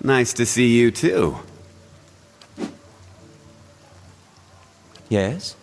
Nice to see you too. Yes?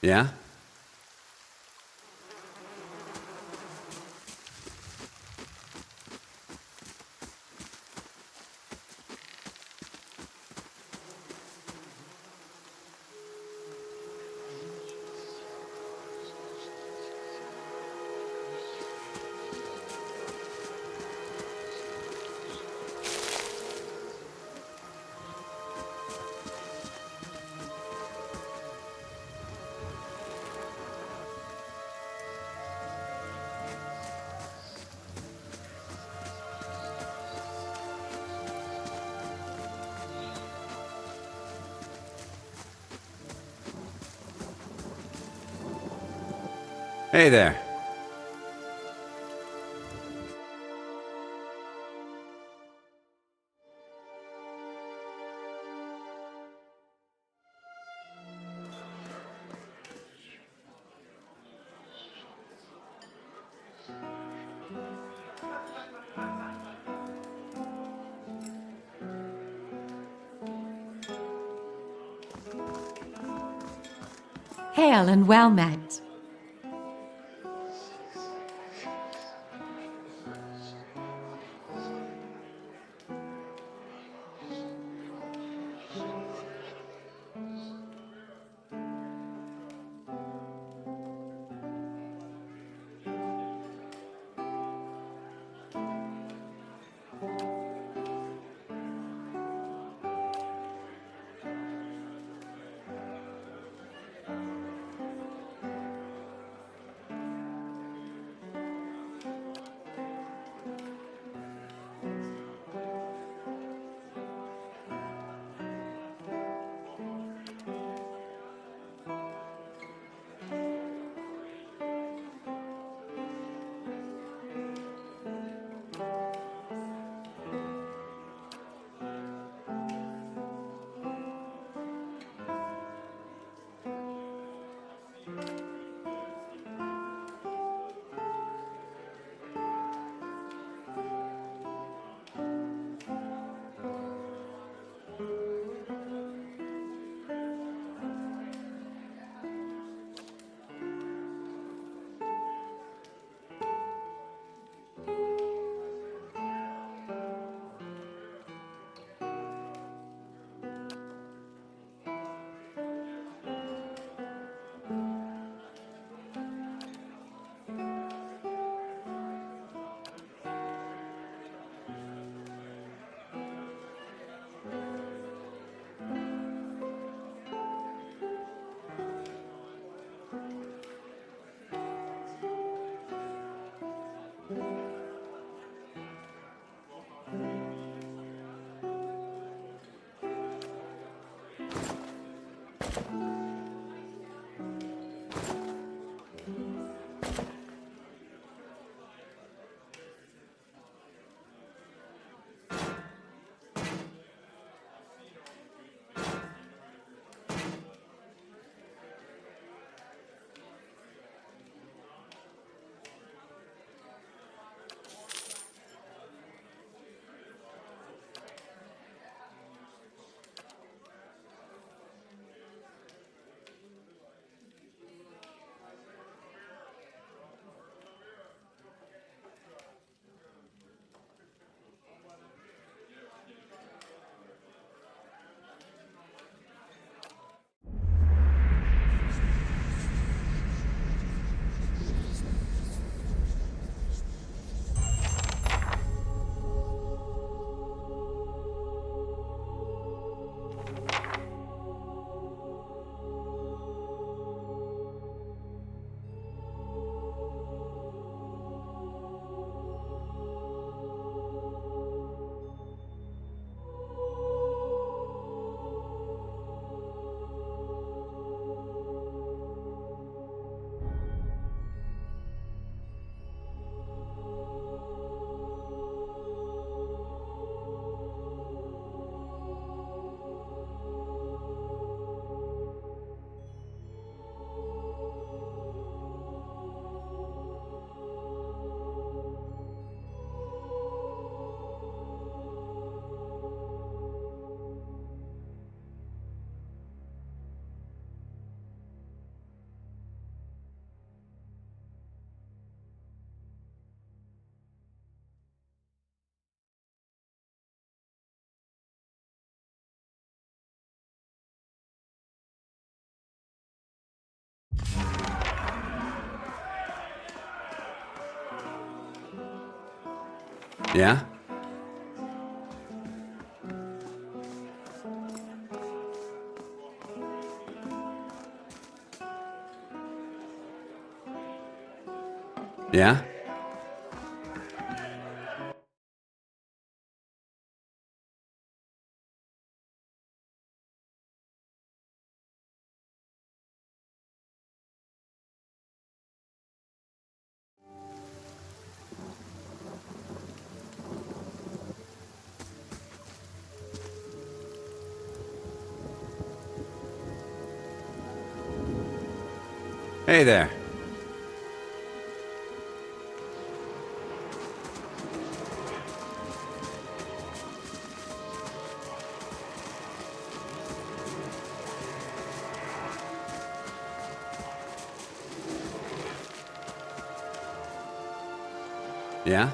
Yeah? Hey there. Hail and well met. Yeah? Yeah? Hey there. Yeah?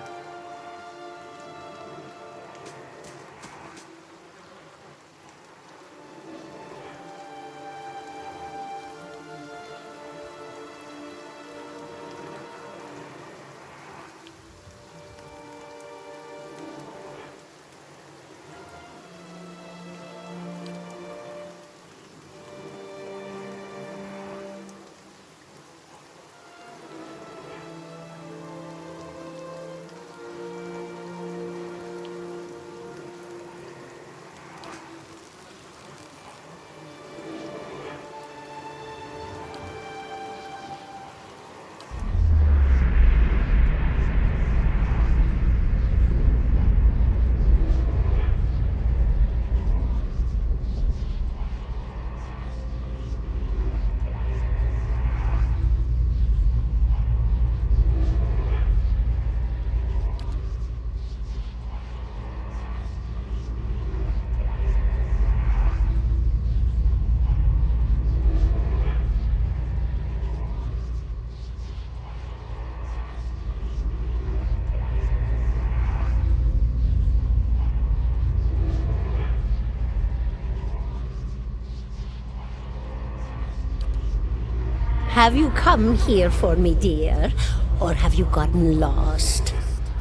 Have you come here for me, dear? Or have you gotten lost?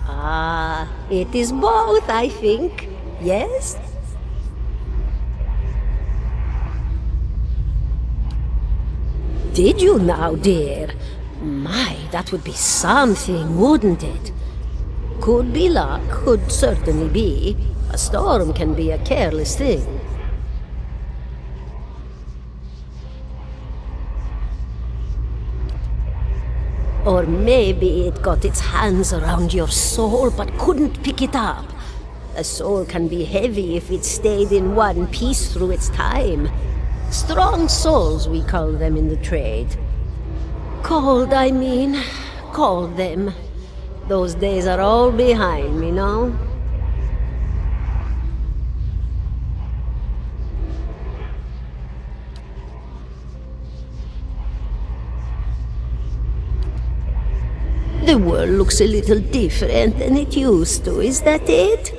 Ah, it is both, I think. Yes? Did you now, dear? My, that would be something, wouldn't it? Could be luck, could certainly be. A storm can be a careless thing. Or maybe it got its hands around your soul but couldn't pick it up. A soul can be heavy if it stayed in one piece through its time. Strong souls, we call them in the trade. Cold, I mean. Called them. Those days are all behind me now. The world looks a little different than it used to, is that it?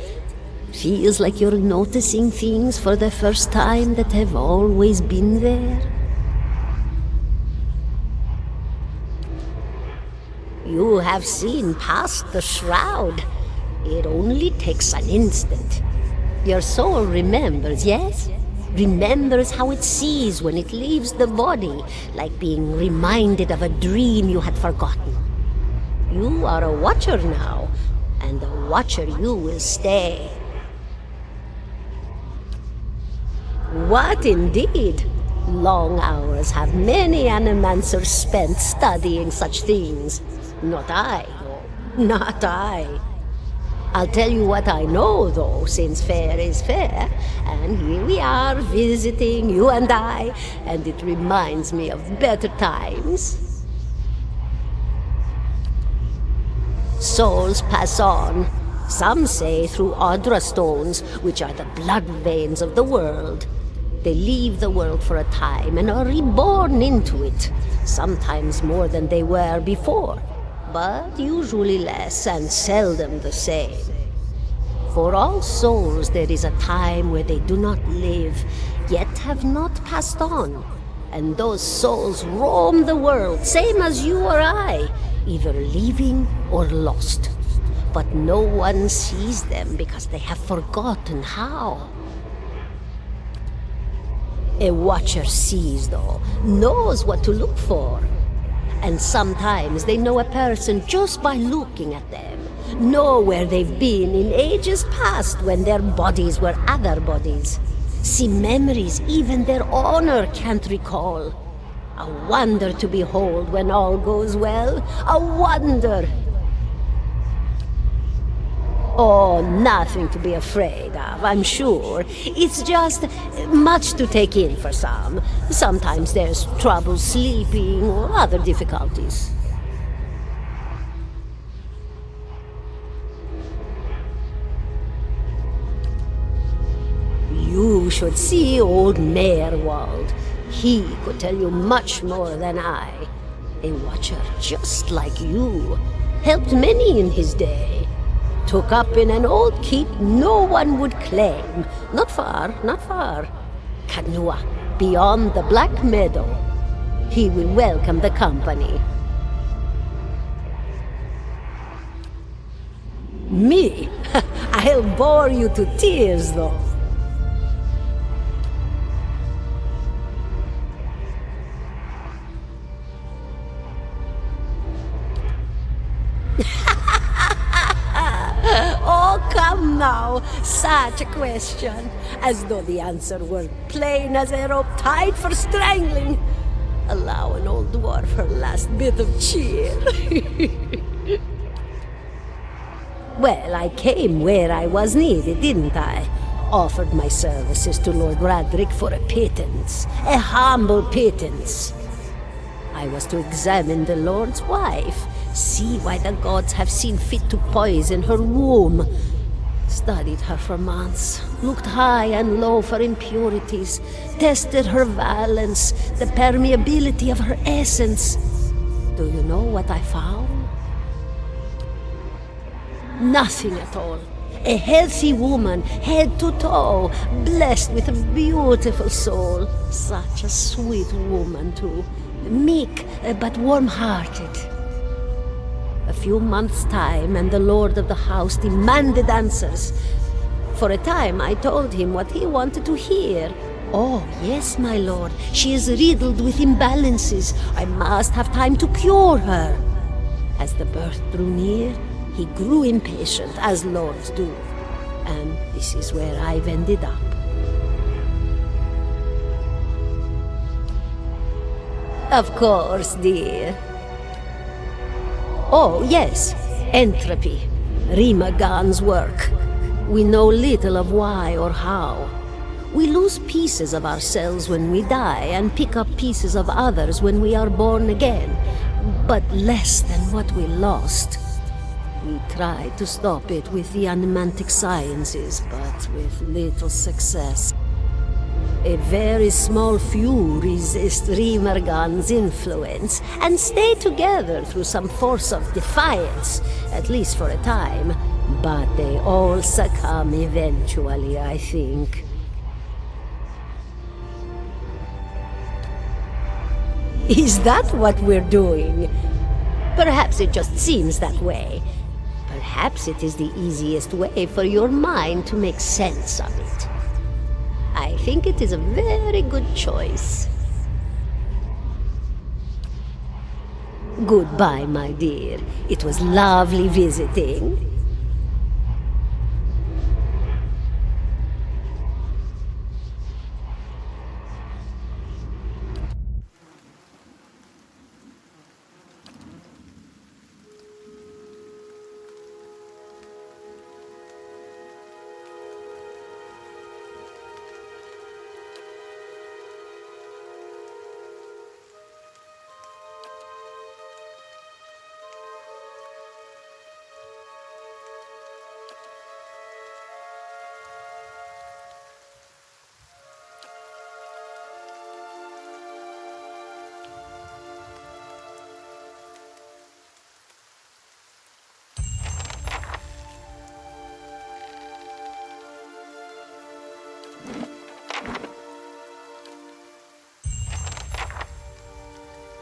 Feels like you're noticing things for the first time that have always been there. You have seen past the shroud. It only takes an instant. Your soul remembers, yes? Remembers how it sees when it leaves the body, like being reminded of a dream you had forgotten. You are a watcher now, and a watcher you will stay. What indeed? Long hours have many animancers spent studying such things. Not I, though. Not I. I'll tell you what I know, though, since fair is fair, and here we are visiting, you and I, and it reminds me of better times. Souls pass on, some say through Audra stones, which are the blood veins of the world. They leave the world for a time and are reborn into it, sometimes more than they were before, but usually less and seldom the same. For all souls there is a time where they do not live, yet have not passed on, and those souls roam the world, same as you or I, either living or lost. But no one sees them because they have forgotten how. A watcher sees, though, knows what to look for. And sometimes they know a person just by looking at them, know where they've been in ages past when their bodies were other bodies. See memories even their owner can't recall. A wonder to behold when all goes well. A wonder! Oh, nothing to be afraid of, I'm sure. It's just much to take in for some. Sometimes there's trouble sleeping or other difficulties. You should see old Meerwald. He could tell you much more than I. A watcher just like you. Helped many in his day. Took up in an old keep no one would claim. Not far, not far. Kanua, beyond the Black Meadow. He will welcome the company. Me? I'll bore you to tears, though. Oh, come now, such a question, as though the answer were plain as a rope tied for strangling. Allow an old dwarf her last bit of cheer. Well, I came where I was needed, didn't I? Offered my services to Lord Radric for a pittance, a humble pittance. I was to examine the Lord's wife, see why the gods have seen fit to poison her womb. Studied her for months, looked high and low for impurities, tested her valence, the permeability of her essence. Do you know what I found? Nothing at all. A healthy woman, head to toe, blessed with a beautiful soul. Such a sweet woman, too. Meek, but warm-hearted. A few months' time, and the lord of the house demanded answers. For a time, I told him what he wanted to hear. Oh, yes, my lord, she is riddled with imbalances. I must have time to cure her. As the birth drew near, he grew impatient, as lords do. And this is where I've ended up. Of course, dear. Oh, yes, entropy. Rimagan's work. We know little of why or how. We lose pieces of ourselves when we die and pick up pieces of others when we are born again, but less than what we lost. We tried to stop it with the animantic sciences, but with little success. A very small few resist Rimergan's influence and stay together through some force of defiance, at least for a time. But they all succumb eventually, I think. Is that what we're doing? Perhaps it just seems that way. Perhaps it is the easiest way for your mind to make sense of it. I think it is a very good choice. Goodbye, my dear. It was lovely visiting.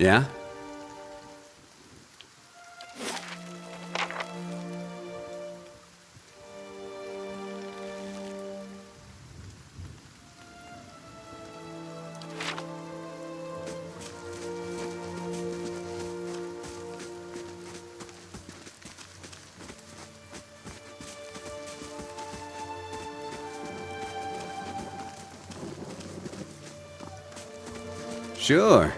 Yeah? Sure.